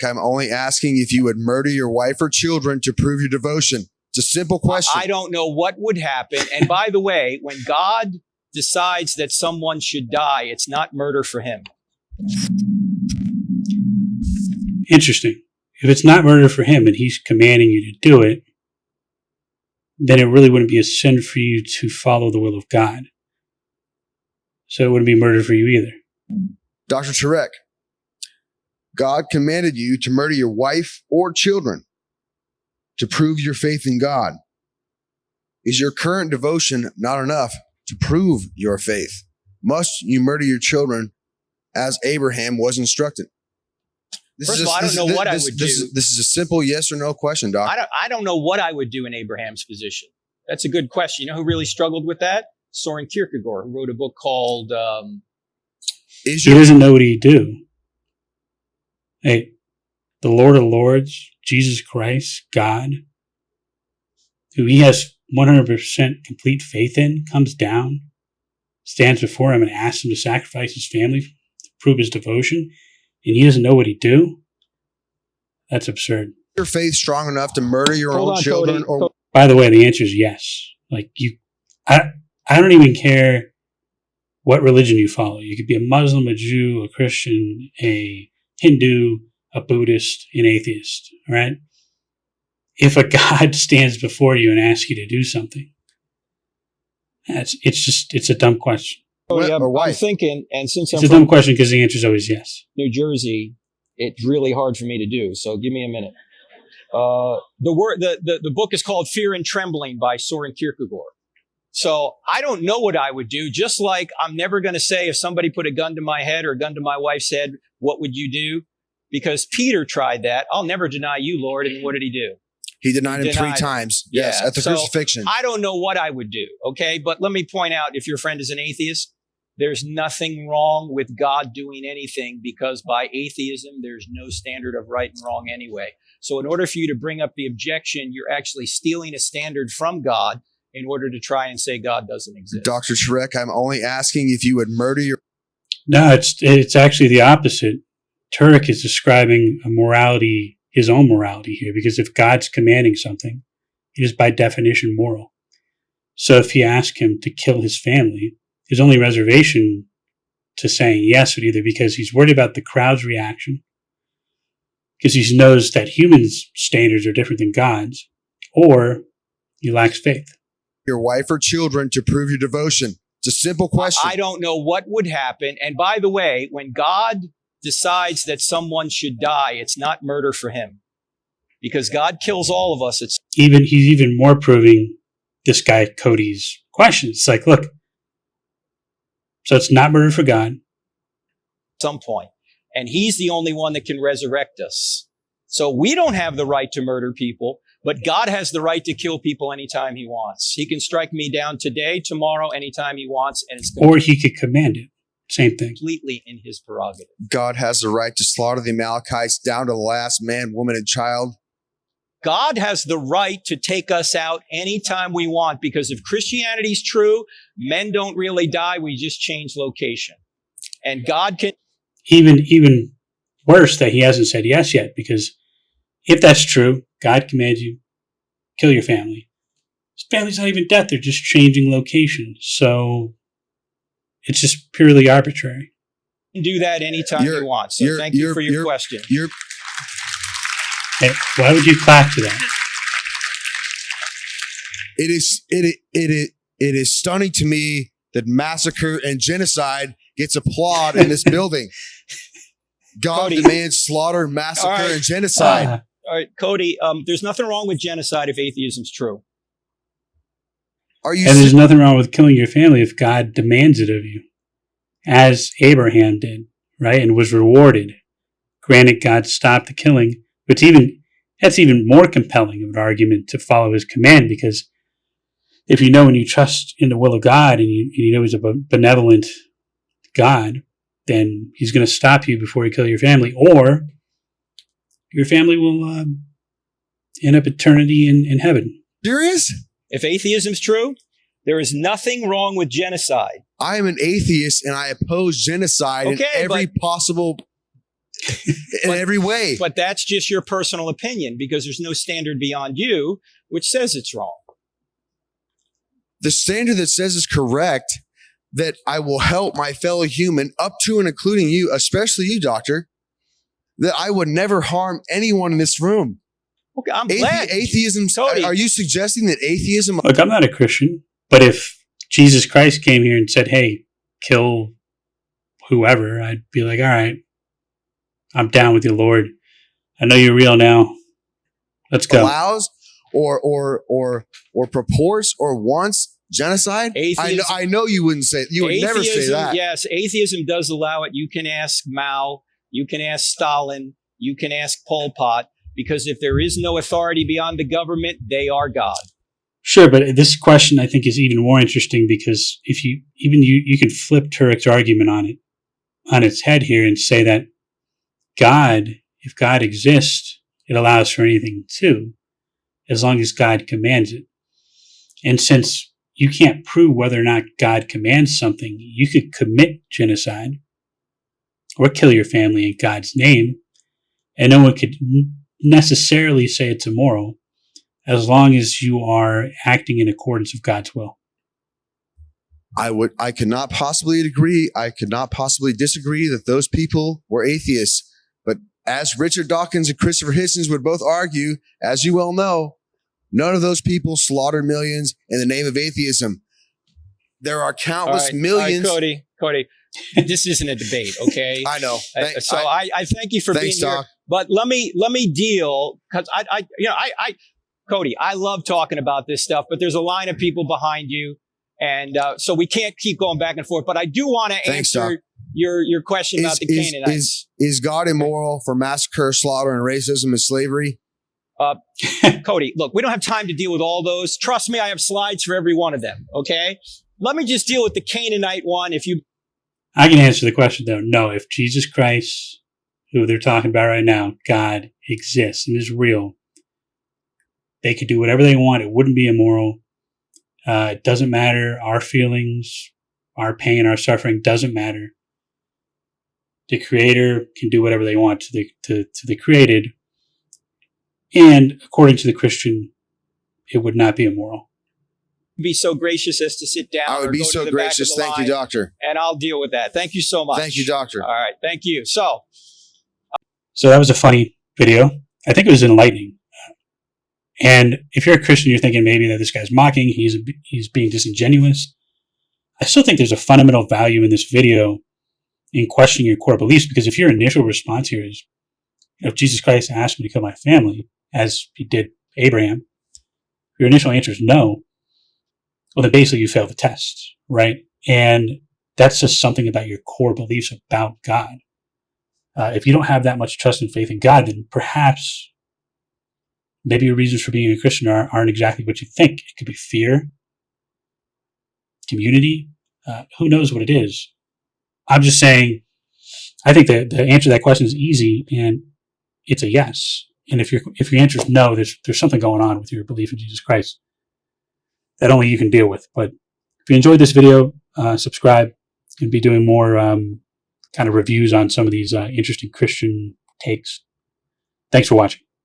I'm only asking if you would murder your wife or children to prove your devotion. It's a simple question. I don't know what would happen. And by the way, when God decides that someone should die, it's not murder for him. Interesting. If it's not murder for him and he's commanding you to do it, then it really wouldn't be a sin for you to follow the will of God. So it wouldn't be murder for you either. Dr. Turek, God commanded you to murder your wife or children to prove your faith in God. Is your current devotion not enough to prove your faith? Must you murder your children as Abraham was instructed? First of all, I don't know what I would do. This is a simple yes or no question, Doc. I don't know what I would do in Abraham's position. That's a good question. You know who really struggled with that? Soren Kierkegaard, who wrote a book called... He doesn't know what he'd do. Hey, the Lord of Lords, Jesus Christ, God, who he has 100% complete faith in, comes down, stands before him and asks him to sacrifice his family to prove his devotion, and he doesn't know what he'd do? That's absurd. Is your faith strong enough to murder your own children? Or by the way, the answer is yes. Like I don't even care what religion you follow. You could be a Muslim, a Jew, a Christian, a Hindu, a Buddhist, an atheist, all right? If a God stands before you and asks you to do something, it's a dumb question. I'm thinking, and since it's a dumb question because the answer is always yes. New Jersey, it's really hard for me to do, so give me a minute. The book is called Fear and Trembling by Soren Kierkegaard. So I don't know what I would do, just like I'm never going to say if somebody put a gun to my head or a gun to my wife's head, what would you do? Because Peter tried that. I'll never deny you, Lord. And what did he do? He denied him 3 times. Yes, at the crucifixion. I don't know what I would do, okay? But let me point out, if your friend is an atheist, there's nothing wrong with God doing anything because by atheism, there's no standard of right and wrong anyway. So in order for you to bring up the objection, you're actually stealing a standard from God in order to try and say God doesn't exist. Dr. Turek, I'm only asking if you would murder your... No, it's actually the opposite. Turek is describing a morality, his own morality here, because if God's commanding something, it is by definition moral. So if he asked him to kill his family, his only reservation to saying yes would either because he's worried about the crowd's reaction, because he knows that humans' standards are different than God's, or he lacks faith. Your wife or children to prove your devotion. It's a simple question. I don't know what would happen. And by the way, when God decides that someone should die, it's not murder for him. Because God kills all of us. He's even more proving this guy Cody's question. It's like, look, so it's not murder for God. At some point. And he's the only one that can resurrect us. So we don't have the right to murder people, but God has the right to kill people anytime he wants. He can strike me down today, tomorrow, anytime he wants. And it's or he could command it. Same thing. Completely in his prerogative. God has the right to slaughter the Amalekites down to the last man, woman, and child. God has the right to take us out anytime we want, because if Christianity's true, men don't really die. We just change location. And God can... Even worse that he hasn't said yes yet, because if that's true, God commands you, kill your family. His family's not even dead. They're just changing location. So it's just purely arbitrary. You can do that anytime you want. So thank you for your question. Hey, why would you clap to that? It is stunning to me that massacre and genocide gets applaud in this building. God demands slaughter, massacre, and genocide. All right, Cody, there's nothing wrong with genocide if atheism's true. And there's nothing wrong with killing your family if God demands it of you, as Abraham did, right? And was rewarded. Granted, God stopped the killing, but that's even more compelling of an argument to follow his command, because if you know and you trust in the will of God and you know he's a benevolent God, then he's going to stop you before you kill your family, or your family will end up eternity in heaven. Serious? If atheism's true, there is nothing wrong with genocide. I am an atheist and I oppose genocide in every possible in every way. But that's just your personal opinion because there's no standard beyond you which says it's wrong. The standard that says is correct, that I will help my fellow human up to and including you, especially you, doctor, that I would never harm anyone in this room. Okay, I'm glad. Atheism, Cody. Are you suggesting that atheism? Look, I'm not a Christian, but if Jesus Christ came here and said, hey, kill whoever, I'd be like, all right, I'm down with you, Lord. I know you're real now. Let's go. Allows or purports or wants genocide? Atheism, I know you wouldn't say, you would never say that. Yes, atheism does allow it. You can ask Mao, you can ask Stalin, you can ask Pol Pot, because if there is no authority beyond the government, they are God. Sure, but this question I think is even more interesting because if you can flip Turek's argument on its head here and say that God, if God exists, it allows for anything too, as long as God commands it. And since you can't prove whether or not God commands something, you could commit genocide or kill your family in God's name, and no one could necessarily say it's immoral as long as you are acting in accordance with God's will. I could not possibly agree. I could not possibly disagree that those people were atheists. But as Richard Dawkins and Christopher Hitchens would both argue, as you well know, none of those people slaughtered millions in the name of atheism. There are countless millions. All right, Cody, this isn't a debate, okay? I know. I thank you for being here. Doc. But let me deal, because Cody, I love talking about this stuff, but there's a line of people behind you, and so we can't keep going back and forth. But I do want to answer your question about the Canaanites. Is God immoral for massacre, slaughter, and racism and slavery? Cody, look, we don't have time to deal with all those. Trust me, I have slides for every one of them, okay? Let me just deal with the Canaanite one. I can answer the question, though. No, if Jesus Christ, who they're talking about right now, God exists and is real, they could do whatever they want. It wouldn't be immoral. It doesn't matter. Our feelings, our pain, our suffering doesn't matter. The Creator can do whatever they want to the created. And according to the Christian, it would not be immoral. Be so gracious as to sit down. I would be so gracious. Thank you, doctor. And I'll deal with that. Thank you so much. Thank you, doctor. All right. Thank you. So that was a funny video. I think it was enlightening. And if you're a Christian, you're thinking maybe that this guy's mocking, he's being disingenuous. I still think there's a fundamental value in this video in questioning your core beliefs, because if your initial response here is, if Jesus Christ asked me to kill my family, as he did Abraham, your initial answer is no, well, then basically you failed the test, right? And that's just something about your core beliefs about God. If you don't have that much trust and faith in God, then perhaps maybe your reasons for being a Christian aren't exactly what you think. It could be fear, community, who knows what it is. I'm just saying, I think the answer to that question is easy, and it's a yes. And if your answer is no, there's something going on with your belief in Jesus Christ that only you can deal with. But if you enjoyed this video, subscribe. And be doing more kind of reviews on some of these interesting Christian takes. Thanks for watching.